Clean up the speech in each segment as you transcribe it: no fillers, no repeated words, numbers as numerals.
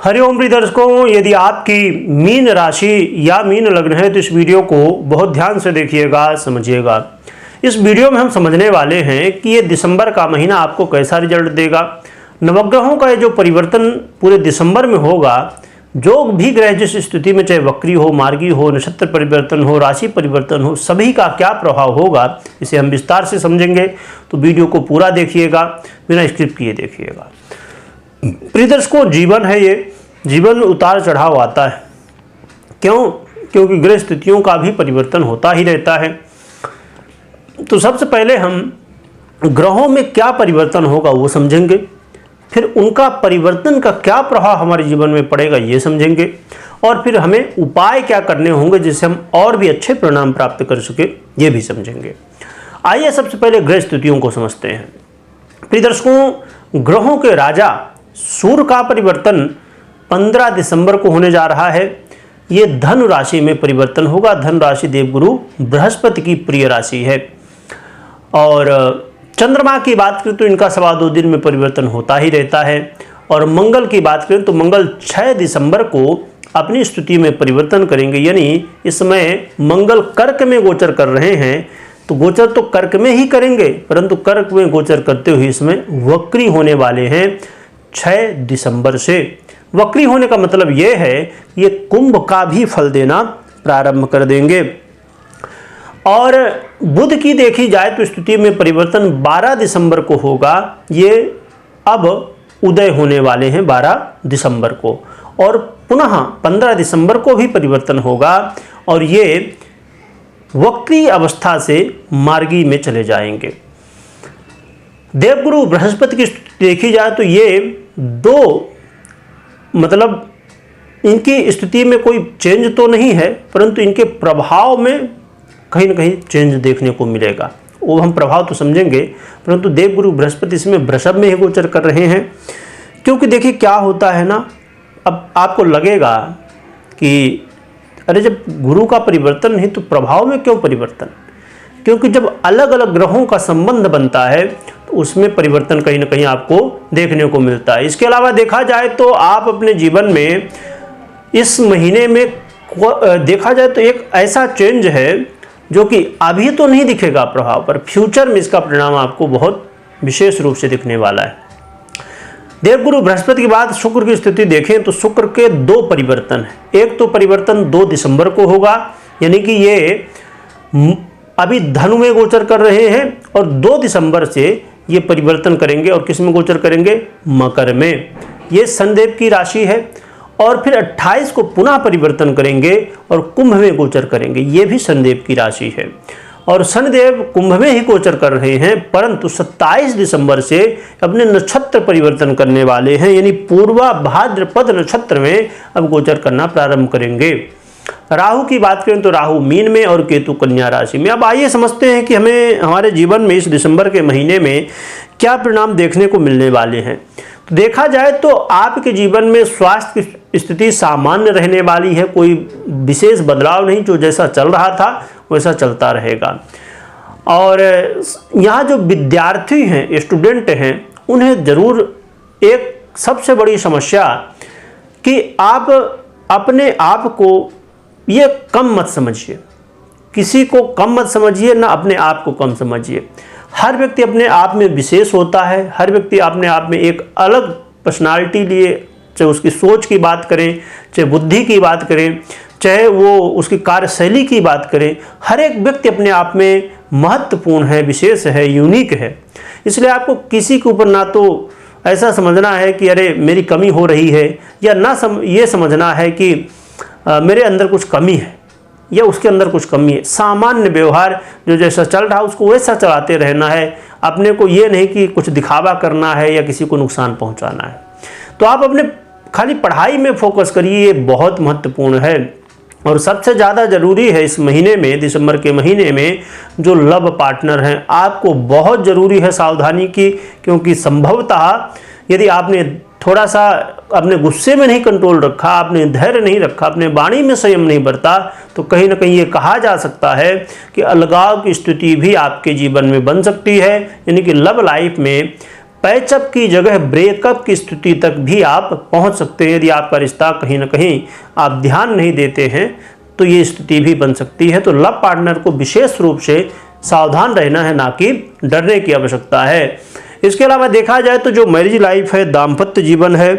हरिओम प्रिय दर्शकों, यदि आपकी मीन राशि या मीन लग्न है तो इस वीडियो को बहुत ध्यान से देखिएगा, समझिएगा। इस वीडियो में हम समझने वाले हैं कि ये दिसंबर का महीना आपको कैसा रिजल्ट देगा। नवग्रहों का ये जो परिवर्तन पूरे दिसंबर में होगा, जो भी ग्रह जिस स्थिति में, चाहे वक्री हो, मार्गी हो, नक्षत्र परिवर्तन हो, राशि परिवर्तन हो, सभी का क्या प्रभाव होगा, इसे हम विस्तार से समझेंगे। तो वीडियो को पूरा देखिएगा, बिना स्क्रिप्ट किए देखिएगा। प्रिय दर्शकों, जीवन है, ये जीवन में उतार चढ़ाव आता है। क्यों? क्योंकि ग्रह स्थितियों का भी परिवर्तन होता ही रहता है। तो सबसे पहले हम ग्रहों में क्या परिवर्तन होगा वो समझेंगे, फिर उनका परिवर्तन का क्या प्रभाव हमारे जीवन में पड़ेगा ये समझेंगे, और फिर हमें उपाय क्या करने होंगे जिससे हम और भी अच्छे परिणाम प्राप्त कर सके ये भी समझेंगे। आइए सबसे पहले ग्रह स्थितियों को समझते हैं। प्रिय दर्शकों, ग्रहों के राजा सूर्य का परिवर्तन 15 दिसंबर को होने जा रहा है। ये धनु राशि में परिवर्तन होगा। धनु राशि देवगुरु बृहस्पति की प्रिय राशि है। और चंद्रमा की बात करें तो इनका 2.25 दिन में परिवर्तन होता ही रहता है। और मंगल की बात करें तो मंगल 6 दिसंबर को अपनी स्थिति में परिवर्तन करेंगे। यानी इस समय मंगल कर्क में गोचर कर रहे हैं, तो गोचर तो कर्क में ही करेंगे, परंतु कर्क में गोचर करते हुए इसमें वक्री होने वाले हैं 6 दिसंबर से। वक्री होने का मतलब यह है ये कुंभ का भी फल देना प्रारंभ कर देंगे। और बुध की देखी जाए तो स्थिति में परिवर्तन 12 दिसंबर को होगा। ये अब उदय होने वाले हैं 12 दिसंबर को, और पुनः 15 दिसंबर को भी परिवर्तन होगा, और ये वक्री अवस्था से मार्गी में चले जाएंगे। देवगुरु बृहस्पति की देखी जाए तो ये दो, मतलब इनकी स्थिति में कोई चेंज तो नहीं है, परंतु इनके प्रभाव में कहीं ना कहीं चेंज देखने को मिलेगा। वो हम प्रभाव तो समझेंगे, परंतु देवगुरु बृहस्पति इसमें वृषभ में ही गोचर कर रहे हैं। क्योंकि देखिए क्या होता है ना, अब आपको लगेगा कि अरे जब गुरु का परिवर्तन नहीं तो प्रभाव में क्यों परिवर्तन? क्योंकि जब अलग अलग ग्रहों का संबंध बनता है तो उसमें परिवर्तन कहीं ना कहीं आपको देखने को मिलता है। इसके अलावा देखा जाए तो आप अपने जीवन में इस महीने में देखा जाए तो एक ऐसा चेंज है जो कि अभी तो नहीं दिखेगा प्रभाव, पर फ्यूचर में इसका परिणाम आपको बहुत विशेष रूप से दिखने वाला है। देवगुरु बृहस्पति के बाद शुक्र की स्थिति देखें तो शुक्र के 2 परिवर्तन हैं। एक तो परिवर्तन 2 दिसंबर को होगा, यानी कि ये अभी धनु में गोचर कर रहे हैं, और 2 दिसंबर से ये परिवर्तन करेंगे। और किस में गोचर करेंगे? मकर में। ये शनिदेव की राशि है। और फिर 28 को पुनः परिवर्तन करेंगे और कुंभ में गोचर करेंगे। ये भी शनिदेव की राशि है, और शनिदेव कुंभ में ही गोचर कर रहे हैं, परंतु 27 दिसंबर से अपने नक्षत्र परिवर्तन करने वाले हैं। यानी पूर्वा भाद्रपद नक्षत्र में अब गोचर करना प्रारंभ करेंगे। राहु की बात करें तो राहु मीन में और केतु कन्या राशि में। अब आइए समझते हैं कि हमें हमारे जीवन में इस दिसंबर के महीने में क्या परिणाम देखने को मिलने वाले हैं। तो देखा जाए तो आपके जीवन में स्वास्थ्य की स्थिति सामान्य रहने वाली है। कोई विशेष बदलाव नहीं, जो जैसा चल रहा था वैसा चलता रहेगा। और यहाँ जो विद्यार्थी हैं, स्टूडेंट हैं, उन्हें जरूर एक सबसे बड़ी समस्या कि आप अपने आप को ये कम मत समझिए, किसी को कम मत समझिए, ना अपने आप को कम समझिए। हर व्यक्ति अपने आप में विशेष होता है। हर व्यक्ति अपने आप में एक अलग पर्सनालिटी लिए, चाहे उसकी सोच की बात करें, चाहे बुद्धि की बात करें, चाहे वो उसकी कार्यशैली की बात करें, हर एक व्यक्ति अपने आप में महत्वपूर्ण है, विशेष है, यूनिक है। इसलिए आपको किसी के ऊपर ना तो ऐसा समझना है कि अरे मेरी कमी हो रही है, या ना ये समझना है कि मेरे अंदर कुछ कमी है या उसके अंदर कुछ कमी है। सामान्य व्यवहार जो जैसा चल रहा है उसको वैसा चलाते रहना है। अपने को ये नहीं कि कुछ दिखावा करना है या किसी को नुकसान पहुंचाना है। तो आप अपने खाली पढ़ाई में फोकस करिए, ये बहुत महत्वपूर्ण है। और सबसे ज़्यादा ज़रूरी है इस महीने में, दिसंबर के महीने में, जो लव पार्टनर हैं, आपको बहुत ज़रूरी है सावधानी की। क्योंकि संभवतः यदि आपने थोड़ा सा अपने गुस्से में नहीं कंट्रोल रखा, आपने धैर्य नहीं रखा, अपने वाणी में संयम नहीं बरता, तो कहीं ना कहीं ये कहा जा सकता है कि अलगाव की स्थिति भी आपके जीवन में बन सकती है। यानी कि लव लाइफ में पैचअप की जगह ब्रेकअप की स्थिति तक भी आप पहुंच सकते हैं। यदि आपका रिश्ता कहीं ना कहीं आप ध्यान नहीं देते हैं तो ये स्थिति भी बन सकती है। तो लव पार्टनर को विशेष रूप से सावधान रहना है, ना कि डरने की आवश्यकता है। इसके अलावा देखा जाए तो जो मैरिज लाइफ है, दाम्पत्य जीवन है,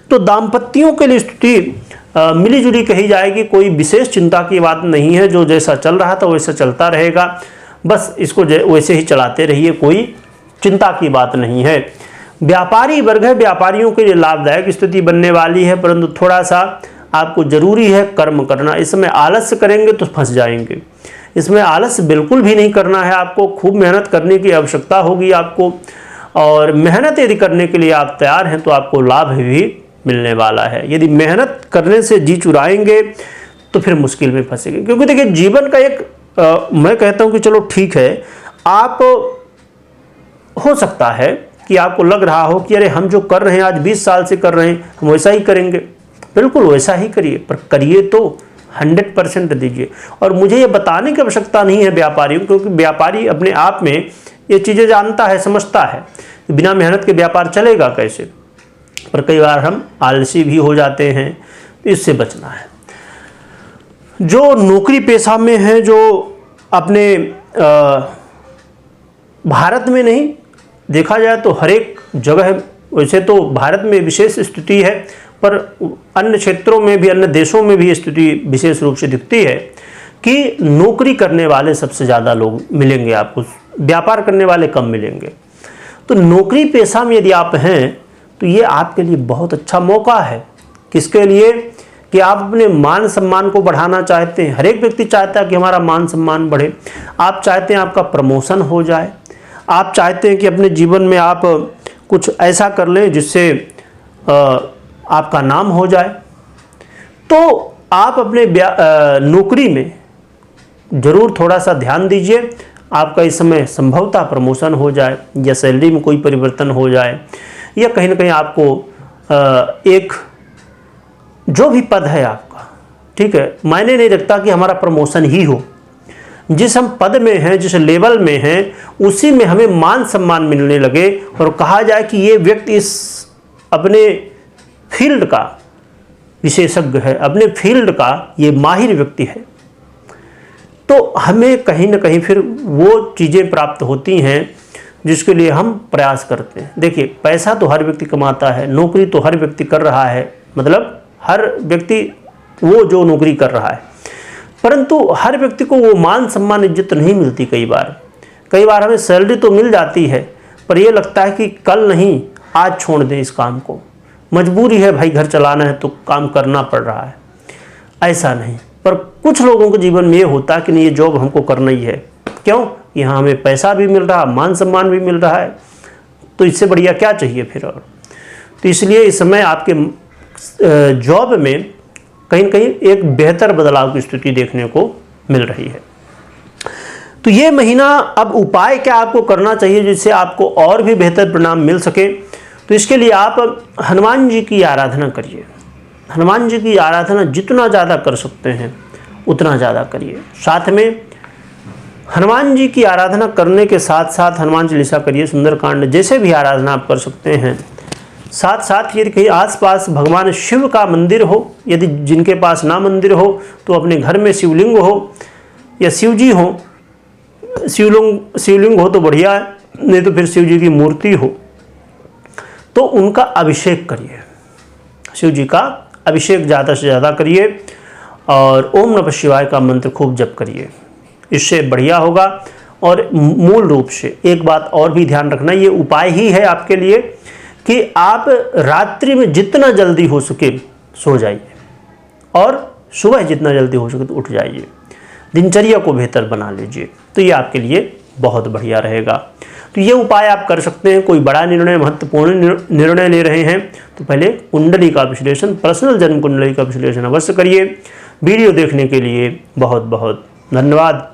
तो दाम्पत्यों के लिए स्थिति मिली जुली कही जाएगी। कोई विशेष चिंता की बात नहीं है, जो जैसा चल रहा था वैसा चलता रहेगा, बस इसको वैसे ही चलाते रहिए, कोई चिंता की बात नहीं है। व्यापारी वर्ग है, व्यापारियों के लिए लाभदायक स्थिति बनने वाली है, परंतु थोड़ा सा आपको जरूरी है कर्म करना। इसमें आलस्य करेंगे तो फंस जाएंगे। इसमें आलस्य बिल्कुल भी नहीं करना है, आपको खूब मेहनत करने की आवश्यकता होगी आपको, और मेहनत यदि करने के लिए आप तैयार हैं तो आपको लाभ भी मिलने वाला है। यदि मेहनत करने से जी चुराएंगे तो फिर मुश्किल में फंसेंगे। क्योंकि देखिए जीवन का एक मैं कहता हूं कि चलो ठीक है, आप हो सकता है कि आपको लग रहा हो कि अरे हम जो कर रहे हैं आज 20 साल से कर रहे हैं, हम वैसा ही करेंगे। बिल्कुल वैसा ही करिए, पर करिए तो 100% दीजिए। और मुझे ये बताने की आवश्यकता नहीं है व्यापारियों, क्योंकि व्यापारी अपने आप में ये चीज़ें जानता है, समझता है। बिना मेहनत के व्यापार चलेगा कैसे। पर कई बार हम आलसी भी हो जाते हैं, तो इससे बचना है। जो नौकरी पेशा में है, जो अपने भारत में नहीं, देखा जाए तो हर एक जगह, वैसे तो भारत में विशेष स्थिति है, पर अन्य क्षेत्रों में भी, अन्य देशों में भी स्थिति विशेष रूप से दिखती है कि नौकरी करने वाले सबसे ज़्यादा लोग मिलेंगे आपको, व्यापार करने वाले कम मिलेंगे। तो नौकरी पेशा में यदि आप हैं तो ये आपके लिए बहुत अच्छा मौका है। किसके लिए? कि आप अपने मान सम्मान को बढ़ाना चाहते हैं। हर एक व्यक्ति चाहता है कि हमारा मान सम्मान बढ़े। आप चाहते हैं आपका प्रमोशन हो जाए, आप चाहते हैं कि अपने जीवन में आप कुछ ऐसा कर लें जिससे आपका नाम हो जाए। तो आप अपने नौकरी में ज़रूर थोड़ा सा ध्यान दीजिए। आपका इस समय संभवतः प्रमोशन हो जाए, या सैलरी में कोई परिवर्तन हो जाए, या कहीं ना कहीं आपको एक जो भी पद है आपका, ठीक है, मायने नहीं रखता कि हमारा प्रमोशन ही हो। जिस हम पद में हैं, जिस लेवल में हैं, उसी में हमें मान सम्मान मिलने लगे और कहा जाए कि ये व्यक्ति इस अपने फील्ड का विशेषज्ञ है, अपने फील्ड का ये माहिर व्यक्ति है। तो हमें कहीं ना कहीं फिर वो चीज़ें प्राप्त होती हैं जिसके लिए हम प्रयास करते हैं। देखिए पैसा तो हर व्यक्ति कमाता है, नौकरी तो हर व्यक्ति कर रहा है, मतलब हर व्यक्ति वो जो नौकरी कर रहा है, परंतु हर व्यक्ति को वो मान सम्मान इज्जत नहीं मिलती। कई बार हमें सैलरी तो मिल जाती है, पर ये लगता है कि कल नहीं आज छोड़ दें इस काम को, मजबूरी है भाई, घर चलाना है तो काम करना पड़ रहा है। ऐसा नहीं, पर कुछ लोगों के जीवन में ये होता है कि नहीं ये जॉब हमको करना ही है। क्यों? यहाँ हमें पैसा भी मिल रहा, मान सम्मान भी मिल रहा है, तो इससे बढ़िया क्या चाहिए फिर। और तो इसलिए इस समय आपके जॉब में कहीं न कहीं एक बेहतर बदलाव की स्थिति देखने को मिल रही है। तो ये महीना अब उपाय क्या आपको करना चाहिए जिससे आपको और भी बेहतर परिणाम मिल सके। तो इसके लिए आप हनुमान जी की आराधना करिए। हनुमान जी की आराधना जितना ज़्यादा कर सकते हैं उतना ज़्यादा करिए। साथ में हनुमान जी की आराधना करने के साथ साथ हनुमान चालीसा करिए, सुंदरकांड, जैसे भी आराधना आप कर सकते हैं। साथ साथ यदि कहीं आसपास भगवान शिव का मंदिर हो, यदि जिनके पास ना मंदिर हो तो अपने घर में शिवलिंग हो या शिव जी हो, शिवलिंग हो तो बढ़िया है, नहीं तो फिर शिव जी की मूर्ति हो तो उनका अभिषेक करिए। शिव जी का अभिषेक ज़्यादा से ज़्यादा करिए और ओम नमः शिवाय का मंत्र खूब जप करिए, इससे बढ़िया होगा। और मूल रूप से एक बात और भी ध्यान रखना, ये उपाय ही है आपके लिए कि आप रात्रि में जितना जल्दी हो सके सो जाइए और सुबह जितना जल्दी हो सके तो उठ जाइए। दिनचर्या को बेहतर बना लीजिए, तो ये आपके लिए बहुत बढ़िया रहेगा। तो ये उपाय आप कर सकते हैं। कोई बड़ा निर्णय, महत्वपूर्ण निर्णय ले रहे हैं तो पहले कुंडली का विश्लेषण, पर्सनल जन्म कुंडली का विश्लेषण अवश्य करिए। वीडियो देखने के लिए बहुत बहुत धन्यवाद।